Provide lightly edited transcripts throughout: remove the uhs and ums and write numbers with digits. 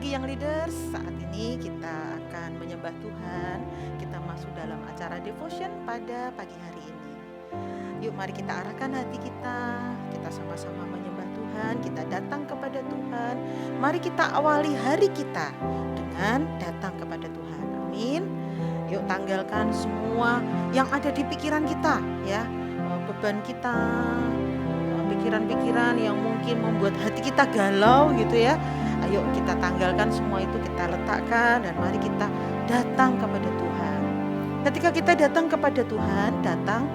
pagi yang leaders. Saat ini kita akan menyembah Tuhan. Kita masuk dalam acara devotion pada pagi hari ini. Yuk mari kita arahkan hati kita. Kita sama-sama menyembah Tuhan. Kita datang kepada Tuhan. Mari kita awali hari kita dengan datang kepada Tuhan. Amin. Yuk tanggalkan semua yang ada di pikiran kita, ya. Beban kita, pikiran-pikiran yang mungkin membuat hati kita galau gitu ya. Ayo kita tanggalkan semua itu, kita letakkan dan mari kita datang kepada Tuhan. Ketika kita datang kepada Tuhan, datang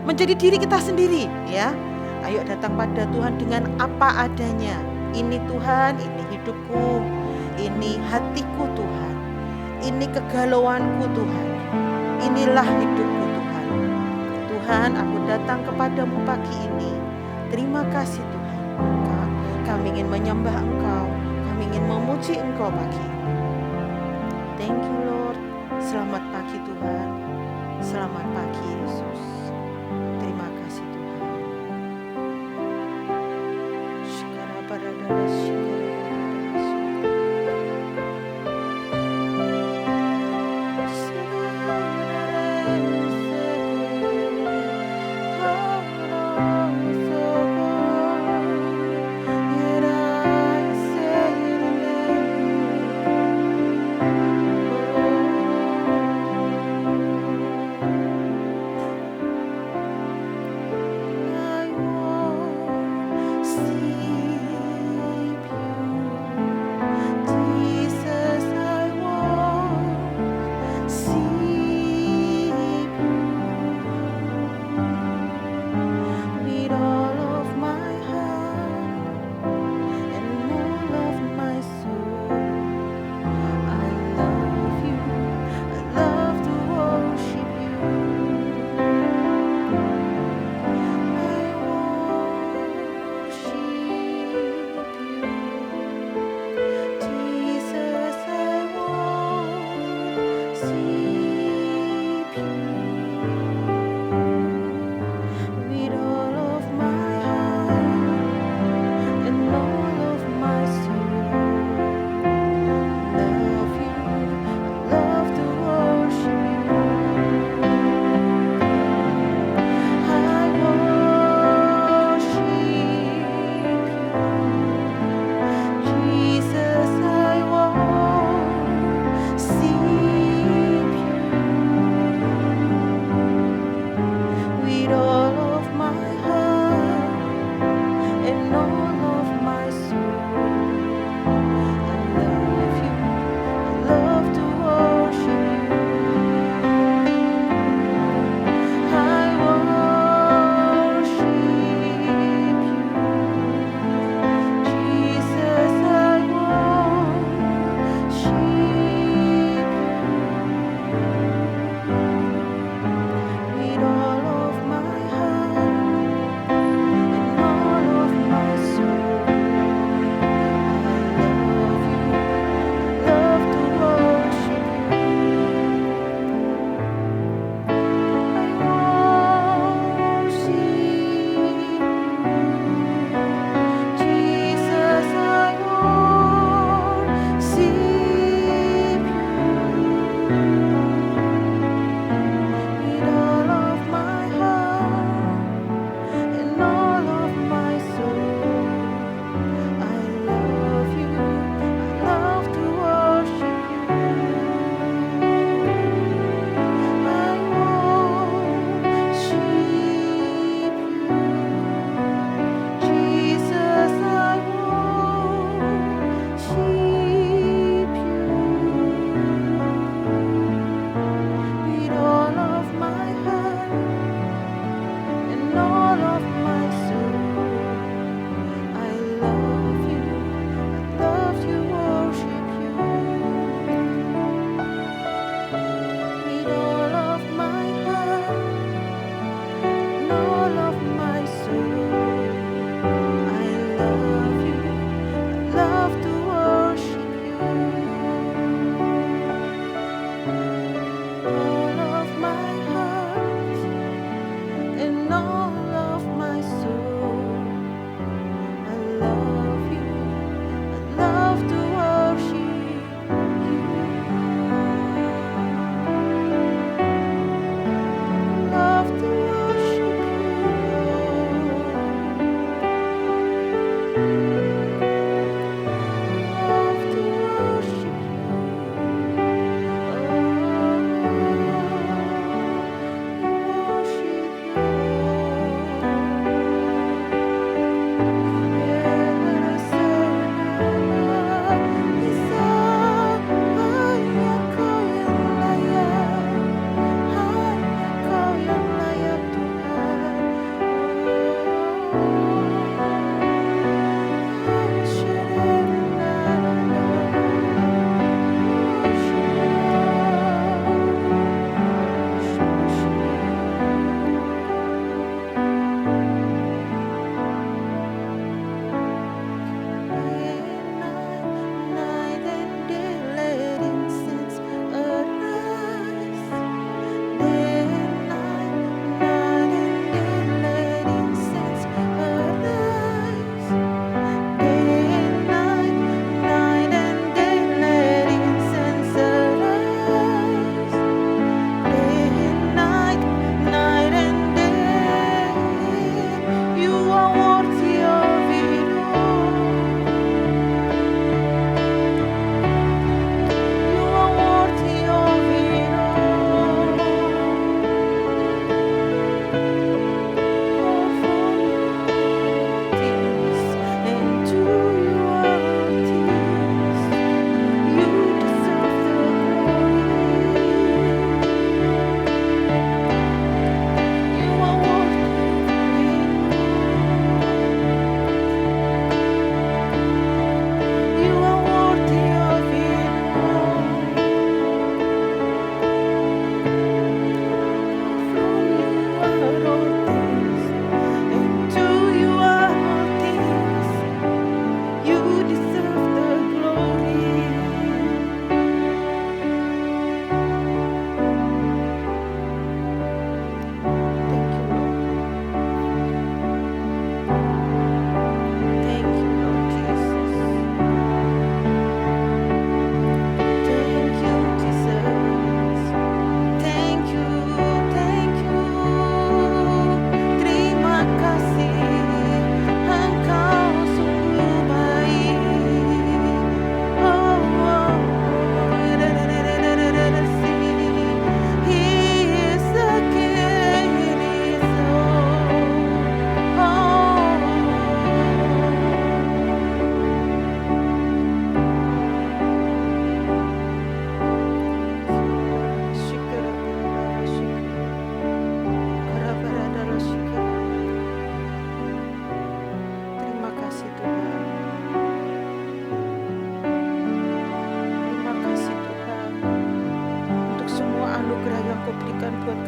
menjadi diri kita sendiri ya. Ayo datang pada Tuhan dengan apa adanya. Ini Tuhan, ini hidupku, ini hatiku Tuhan, ini kegalauanku Tuhan, inilah hidupku Tuhan. Tuhan, aku datang kepadamu pagi ini. Terima kasih Tuhan. Kami ingin menyembah Engkau, kami ingin memuji Engkau pagi ini. Thank you Lord. Selamat pagi Tuhan. Selamat pagi Yesus. Terima kasih Tuhan. Syukara paradara syukara.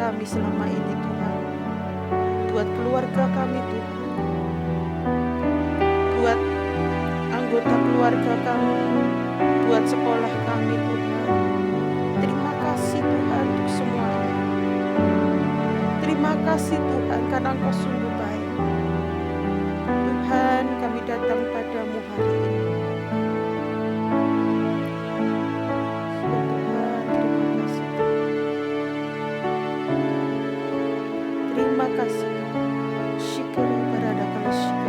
kami selama ini Tuhan, buat keluarga kami Tuhan, buat anggota keluarga kami, buat sekolah kami Tuhan. Terima kasih Tuhan untuk semuanya. Terima kasih Tuhan karena Engkau sungguh baik. Tuhan, kami datang padamu hari ini. Ya Tuhan, terima kasih. Terima kasih. Syukur berada pada syukur.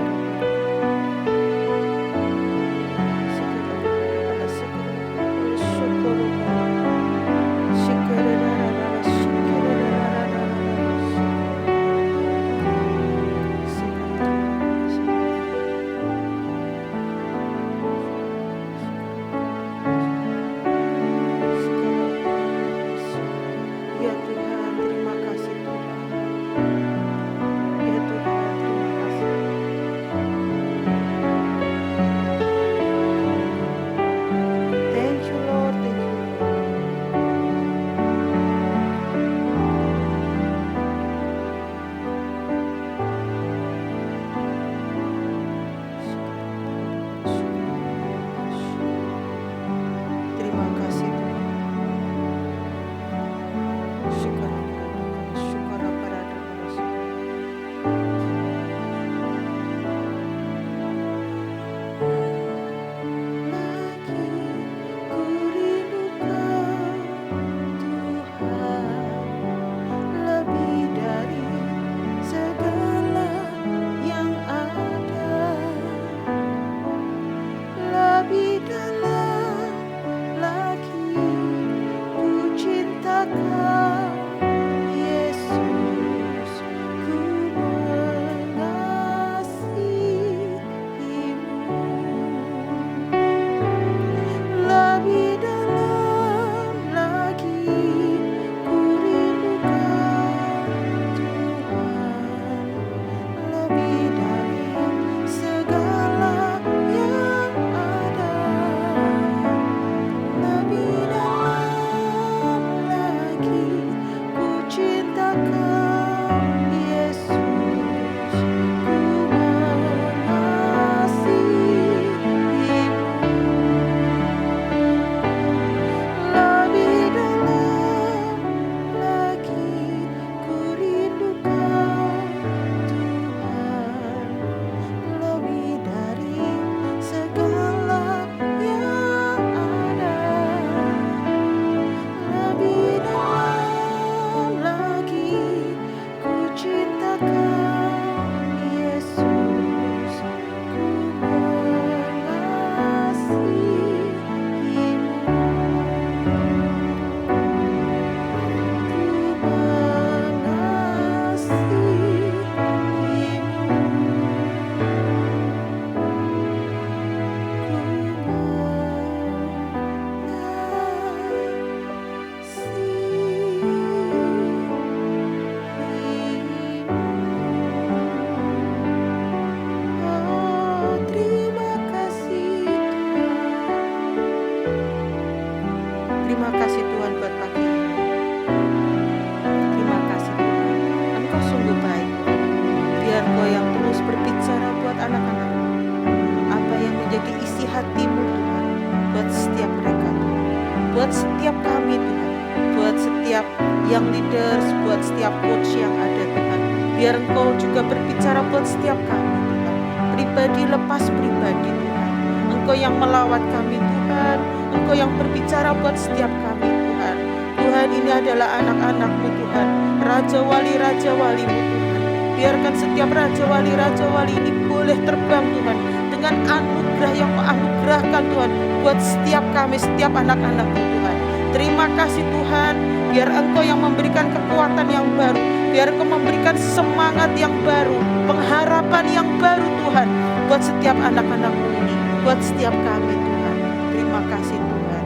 buat setiap kami Tuhan, buat setiap yang leaders, buat setiap coach yang ada Tuhan. Biar Engkau juga berbicara buat setiap kami Tuhan, pribadi lepas pribadi Tuhan. Engkau yang melawat kami Tuhan, Engkau yang berbicara buat setiap kami Tuhan. Tuhan, ini adalah anak-anak-Mu Tuhan, Raja Wali-Raja-Wali-Mu Tuhan. Biarkan setiap Raja Wali-Raja-Wali ini boleh terbang Tuhan, dengan anugerah yang Kau anugerahkan Tuhan buat setiap kami, setiap anak-anak-Mu Tuhan. Terima kasih Tuhan, biar Engkau yang memberikan kekuatan yang baru, biar Engkau memberikan semangat yang baru, pengharapan yang baru Tuhan, buat setiap anak-anak-Mu ini, buat setiap kami Tuhan. Terima kasih Tuhan,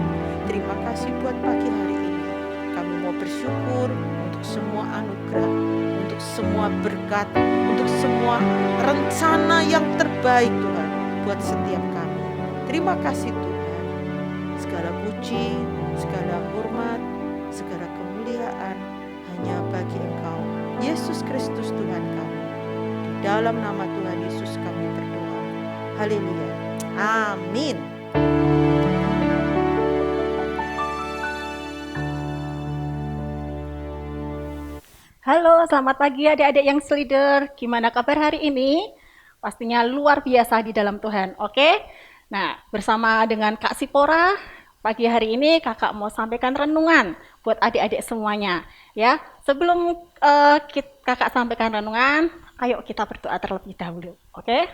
terima kasih buat pagi hari ini. Kami mau bersyukur untuk semua anugerah, untuk semua berkat, untuk semua rencana yang terbaik Tuhan, buat setiap kami. Terima kasih Tuhan. Segala puji, segala hormat, segala kemuliaan hanya bagi Engkau, Yesus Kristus Tuhan kami. Di dalam nama Tuhan Yesus kami berdoa. Haleluya. Amin. Halo, selamat pagi adik-adik yang selider. Gimana kabar hari ini? Pastinya luar biasa di dalam Tuhan, oke? Nah, bersama dengan Kak Sipora, pagi hari ini kakak mau sampaikan renungan buat adik-adik semuanya. Ya, sebelum kakak sampaikan renungan, ayo kita berdoa terlebih dahulu, oke?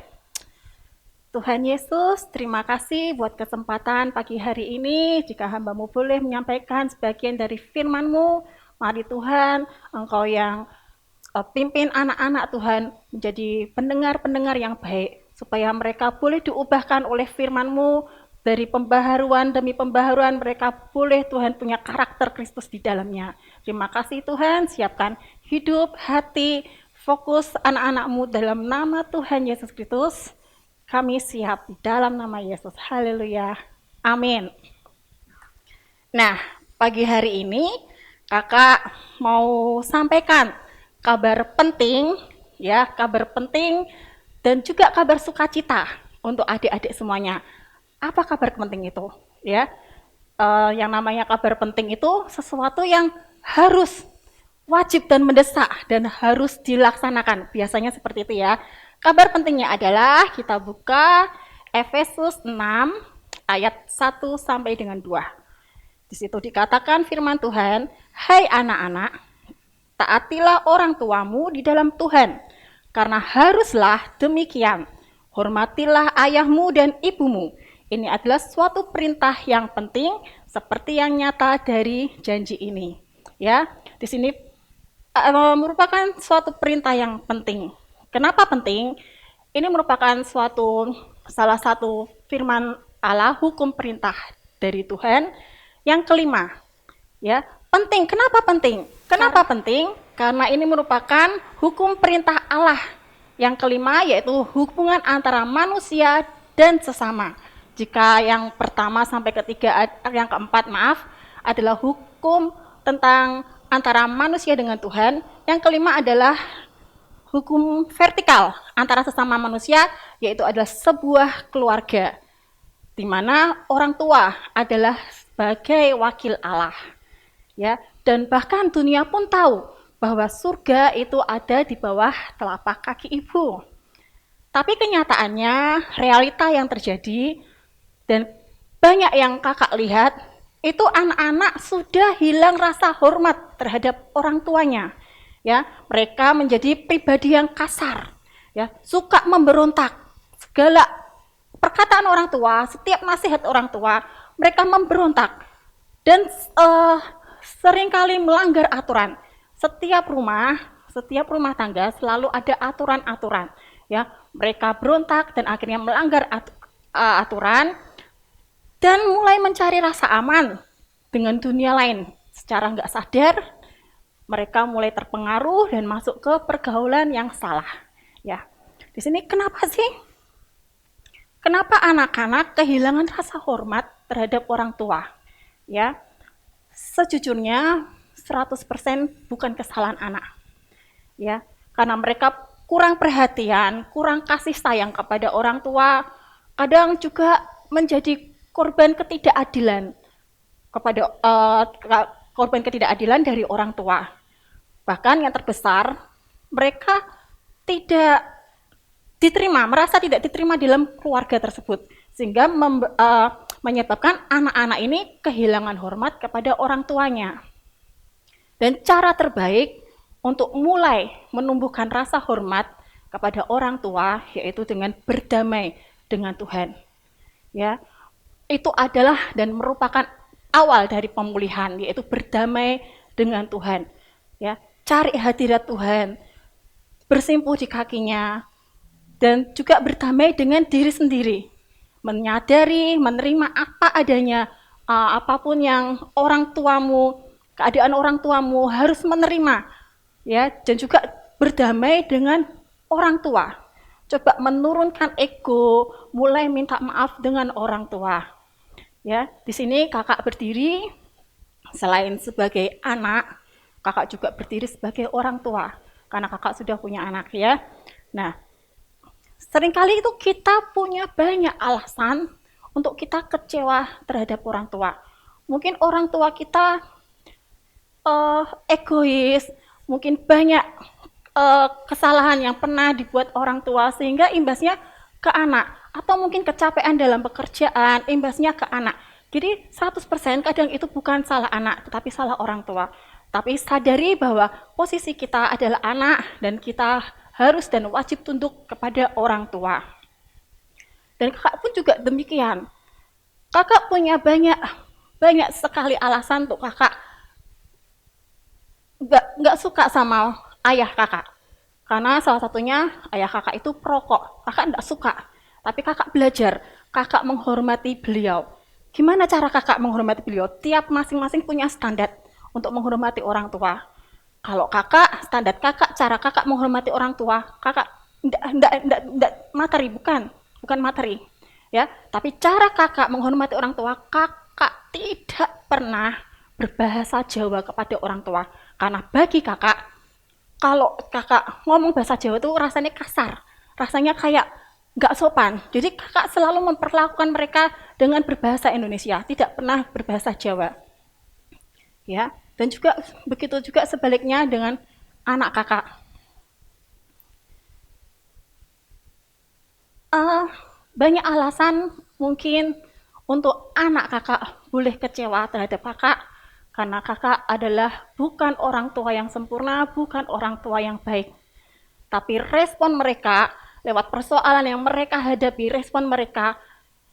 Tuhan Yesus, terima kasih buat kesempatan pagi hari ini. Jika hamba-Mu boleh menyampaikan sebagian dari firman-Mu, mari Tuhan, Engkau yang pimpin anak-anak Tuhan menjadi pendengar-pendengar yang baik, supaya mereka boleh diubahkan oleh firman-Mu, dari pembaharuan demi pembaharuan mereka boleh Tuhan punya karakter Kristus di dalamnya. Terima kasih Tuhan, siapkan hidup, hati, fokus anak-anak-Mu dalam nama Tuhan Yesus Kristus. Kami siap di dalam nama Yesus. Haleluya. Amin. Nah, pagi hari ini kakak mau sampaikan kabar penting, ya, kabar penting dan juga kabar sukacita untuk adik-adik semuanya. Apa kabar penting itu? Ya, yang namanya kabar penting itu sesuatu yang harus, wajib dan mendesak dan harus dilaksanakan. Biasanya seperti itu ya. Kabar pentingnya adalah kita buka Efesus 6 ayat 1 sampai dengan 2. Di situ dikatakan firman Tuhan, "Hai anak-anak, taatilah orang tuamu di dalam Tuhan, karena haruslah demikian. Hormatilah ayahmu dan ibumu. Ini adalah suatu perintah yang penting, seperti yang nyata dari janji ini." Ya, di sini merupakan suatu perintah yang penting. Kenapa penting? Ini merupakan salah satu firman Allah, hukum perintah dari Tuhan. Yang kelima, ya, penting. Kenapa penting? Kenapa penting? Karena ini merupakan hukum perintah Allah. Yang kelima yaitu hubungan antara manusia dan sesama. Jika yang pertama sampai ketiga, yang keempat adalah hukum tentang antara manusia dengan Tuhan. Yang kelima adalah hukum vertikal antara sesama manusia, yaitu adalah sebuah keluarga, di mana orang tua adalah sebagai wakil Allah. Ya, dan bahkan dunia pun tahu bahwa surga itu ada di bawah telapak kaki ibu. Tapi kenyataannya, realita yang terjadi dan banyak yang kakak lihat, itu anak-anak sudah hilang rasa hormat terhadap orang tuanya. Ya, mereka menjadi pribadi yang kasar, ya, suka memberontak. Segala perkataan orang tua, setiap nasihat orang tua, mereka memberontak dan seringkali melanggar aturan. Setiap rumah tangga selalu ada aturan-aturan. Ya, mereka berontak dan akhirnya melanggar aturan dan mulai mencari rasa aman dengan dunia lain. Secara nggak sadar, mereka mulai terpengaruh dan masuk ke pergaulan yang salah. Ya, di sini kenapa sih? Kenapa anak-anak kehilangan rasa hormat terhadap orang tua? Ya, sejujurnya 100% bukan kesalahan anak. Ya, karena mereka kurang perhatian, kurang kasih sayang kepada orang tua, kadang juga menjadi korban ketidakadilan dari orang tua. Bahkan yang terbesar, mereka tidak merasa tidak diterima dalam keluarga tersebut, sehingga menyebabkan anak-anak ini kehilangan hormat kepada orang tuanya. Dan cara terbaik untuk mulai menumbuhkan rasa hormat kepada orang tua yaitu dengan berdamai dengan Tuhan. Ya, itu adalah dan merupakan awal dari pemulihan, yaitu berdamai dengan Tuhan. Ya, cari hadirat Tuhan, bersimpuh di kakinya, dan juga berdamai dengan diri sendiri. Menyadari, menerima apa adanya, apapun yang keadaan orang tuamu harus menerima. Ya, dan juga berdamai dengan orang tua. Coba menurunkan ego, mulai minta maaf dengan orang tua. Ya, di sini kakak berdiri selain sebagai anak, kakak juga berdiri sebagai orang tua, karena kakak sudah punya anak ya. Nah, seringkali itu kita punya banyak alasan untuk kita kecewa terhadap orang tua. Mungkin orang tua kita egois, mungkin banyak kesalahan yang pernah dibuat orang tua sehingga imbasnya ke anak, atau mungkin kecapean dalam pekerjaan, imbasnya ke anak. Jadi 100% kadang itu bukan salah anak, tetapi salah orang tua. Tapi sadari bahwa posisi kita adalah anak dan kita harus dan wajib tunduk kepada orang tua. Dan kakak pun juga demikian. Kakak punya banyak sekali alasan untuk kakak nggak suka sama ayah kakak. Karena salah satunya ayah kakak itu perokok. Kakak nggak suka, tapi kakak belajar. Kakak menghormati beliau. Gimana cara kakak menghormati beliau? Tiap masing-masing punya standar untuk menghormati orang tua. Kalau kakak, standar kakak, cara kakak menghormati orang tua, kakak enggak materi, bukan materi. Ya, tapi cara kakak menghormati orang tua, kakak tidak pernah berbahasa Jawa kepada orang tua. Karena bagi kakak, kalau kakak ngomong bahasa Jawa itu rasanya kasar, rasanya kayak nggak sopan. Jadi kakak selalu memperlakukan mereka dengan berbahasa Indonesia, tidak pernah berbahasa Jawa. Ya, dan juga begitu juga sebaliknya dengan anak kakak. Banyak alasan mungkin untuk anak kakak boleh kecewa terhadap kakak, karena kakak adalah bukan orang tua yang sempurna, bukan orang tua yang baik. Tapi respon mereka lewat persoalan yang mereka hadapi, respon mereka,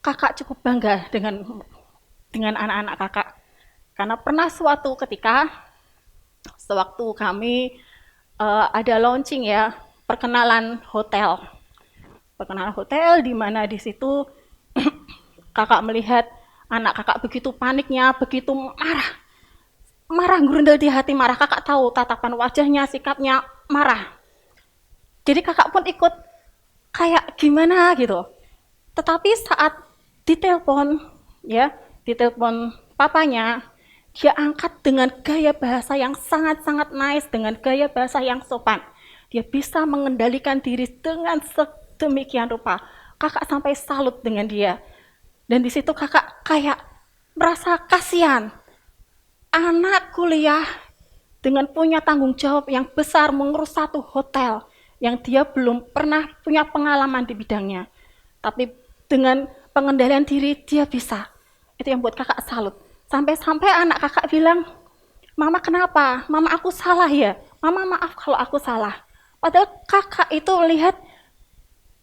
kakak cukup bangga dengan anak-anak kakak. Karena pernah suatu ketika, sewaktu kami ada launching ya, perkenalan hotel di mana di situ kakak melihat anak kakak begitu paniknya, begitu marah grundel di hati, marah. Kakak tahu tatapan wajahnya, sikapnya marah. Jadi kakak pun ikut kayak gimana gitu. Tetapi saat ditelepon papanya, dia angkat dengan gaya bahasa yang sangat-sangat nice, dengan gaya bahasa yang sopan. Dia bisa mengendalikan diri dengan sedemikian rupa. Kakak sampai salut dengan dia. Dan di situ kakak kayak merasa kasihan. Anak kuliah dengan punya tanggung jawab yang besar mengurus satu hotel yang dia belum pernah punya pengalaman di bidangnya. Tapi dengan pengendalian diri dia bisa. Itu yang buat kakak salut. Sampai-sampai anak kakak bilang, "Mama kenapa? Mama aku salah ya? Mama maaf kalau aku salah." Padahal kakak itu lihat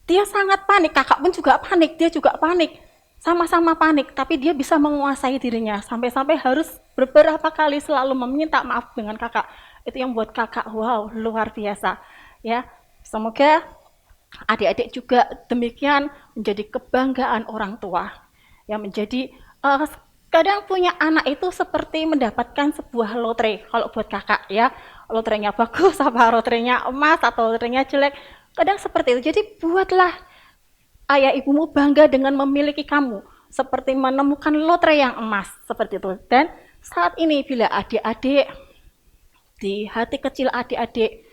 dia sangat panik, kakak pun juga panik, dia juga panik. Sama-sama panik, tapi dia bisa menguasai dirinya. Sampai-sampai harus beberapa kali selalu meminta maaf dengan kakak. Itu yang buat kakak, wow, luar biasa. Ya, semoga adik-adik juga demikian menjadi kebanggaan orang tua. Ya, menjadi kadang punya anak itu seperti mendapatkan sebuah lotre. Kalau buat kakak ya, lotrenya bagus apa lotrenya emas atau lotrenya jelek, kadang seperti itu. Jadi buatlah ayah ibumu bangga dengan memiliki kamu, seperti menemukan lotre yang emas seperti itu. Dan saat ini bila adik-adik, di hati kecil adik-adik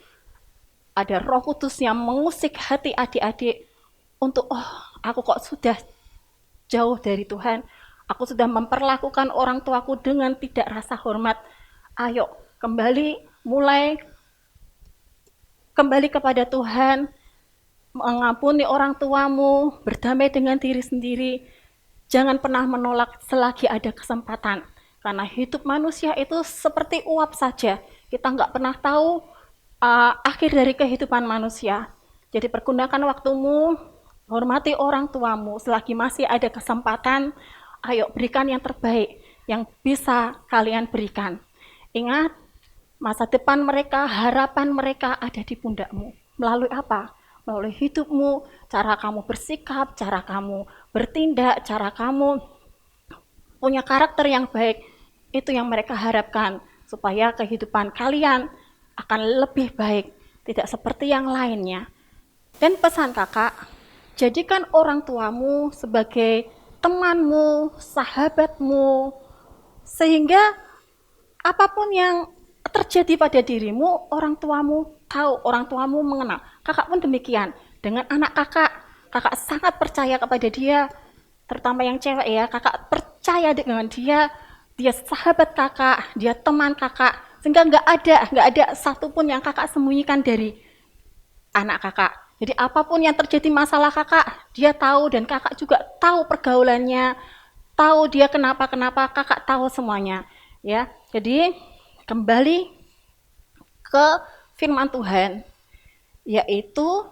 ada Roh Kudus yang mengusik hati adik-adik untuk, oh, aku kok sudah jauh dari Tuhan, aku sudah memperlakukan orang tuaku dengan tidak rasa hormat. Ayo mulai kembali kepada Tuhan, mengampuni orang tuamu, berdamai dengan diri sendiri. Jangan pernah menolak selagi ada kesempatan. Karena hidup manusia itu seperti uap saja. Kita nggak pernah tahu akhir dari kehidupan manusia. Jadi pergunakan waktumu, hormati orang tuamu selagi masih ada kesempatan. Ayo berikan yang terbaik yang bisa kalian berikan. Ingat, masa depan mereka, harapan mereka ada di pundakmu. Melalui apa? Melalui hidupmu, cara kamu bersikap, cara kamu bertindak, cara kamu punya karakter yang baik. Itu yang mereka harapkan, supaya kehidupan kalian akan lebih baik, tidak seperti yang lainnya. Dan pesan kakak, jadikan orang tuamu sebagai temanmu, sahabatmu, sehingga apapun yang terjadi pada dirimu, orang tuamu tahu, orang tuamu mengenal. Kakak pun demikian. Dengan anak kakak, kakak sangat percaya kepada dia, terutama yang cewek ya, kakak percaya dengan dia, dia sahabat kakak, dia teman kakak, sehingga nggak ada satupun yang kakak sembunyikan dari anak kakak. Jadi apapun yang terjadi masalah kakak, dia tahu, dan kakak juga tahu pergaulannya, tahu dia kenapa, kakak tahu semuanya. Ya, jadi kembali ke firman Tuhan, yaitu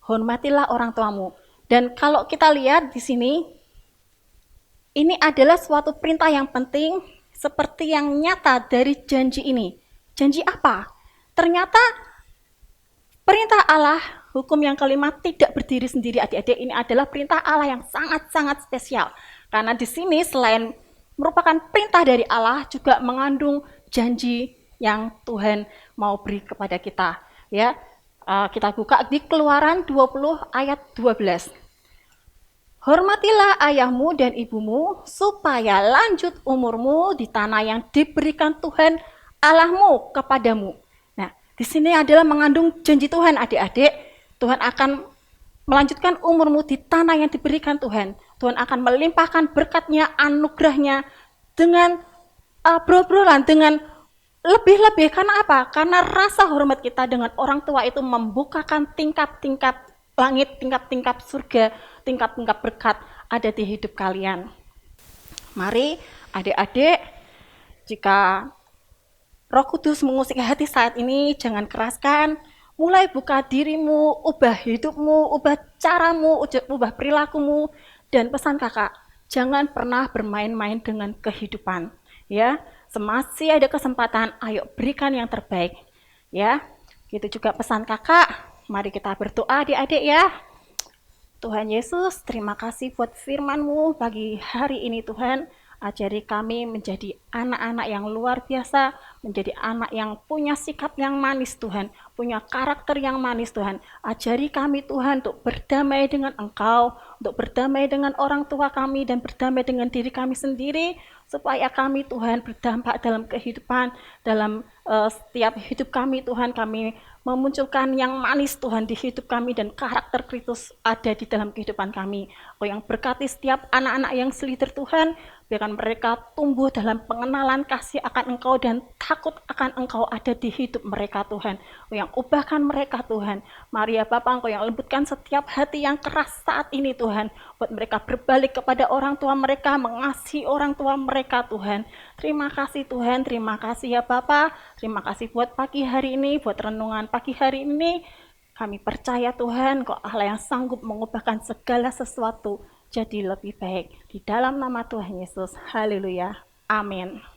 hormatilah orang tuamu. Dan kalau kita lihat di sini, ini adalah suatu perintah yang penting, seperti yang nyata dari janji ini. Janji apa? Ternyata perintah Allah, hukum yang kelima, tidak berdiri sendiri adik-adik. Ini adalah perintah Allah yang sangat-sangat spesial. Karena di sini selain merupakan perintah dari Allah, juga mengandung janji yang Tuhan mau beri kepada kita. Ya, kita buka di Keluaran 20 ayat 12. Hormatilah ayahmu dan ibumu, supaya lanjut umurmu di tanah yang diberikan Tuhan Allahmu kepadamu. Nah, di sini adalah mengandung janji Tuhan adik-adik. Tuhan akan melanjutkan umurmu di tanah yang diberikan Tuhan. Tuhan akan melimpahkan berkatnya, anugerahnya dengan berobrolan, dengan lebih-lebih. Karena apa? Karena rasa hormat kita dengan orang tua itu membukakan tingkap-tingkap langit, tingkap-tingkap surga, tingkap-tingkap berkat ada di hidup kalian. Mari adik-adik, jika Roh Kudus mengusik hati saat ini, jangan keraskan, mulai buka dirimu, ubah hidupmu, ubah caramu, ubah perilakumu. Dan pesan kakak, jangan pernah bermain-main dengan kehidupan. Ya, semasih ada kesempatan, ayo berikan yang terbaik. Ya, gitu juga pesan kakak. Mari kita berdoa adik-adik ya. Tuhan Yesus, terima kasih buat firman-Mu pagi hari ini Tuhan. Ajari kami menjadi anak-anak yang luar biasa, menjadi anak yang punya sikap yang manis Tuhan, punya karakter yang manis Tuhan. Ajari kami Tuhan untuk berdamai dengan Engkau, untuk berdamai dengan orang tua kami dan berdamai dengan diri kami sendiri, supaya kami Tuhan berdampak dalam kehidupan, dalam setiap hidup kami Tuhan, kami memunculkan yang manis Tuhan di hidup kami, dan karakter Kristus ada di dalam kehidupan kami. Kau yang berkati setiap anak-anak yang selider Tuhan, biarkan mereka tumbuh dalam pengenalan kasih akan Engkau dan takut akan Engkau ada di hidup mereka Tuhan. Kau yang ubahkan mereka Tuhan. Mari ya Bapa, Engkau yang lembutkan setiap hati yang keras saat ini Tuhan, buat mereka berbalik kepada orang tua mereka, mengasihi orang tua mereka Tuhan. Terima kasih Tuhan, terima kasih ya Bapa. Terima kasih buat pagi hari ini, buat renungan pagi hari ini. Kami percaya Tuhan, Kau Allah yang sanggup mengubahkan segala sesuatu jadi lebih baik. Di dalam nama Tuhan Yesus, haleluya, amin.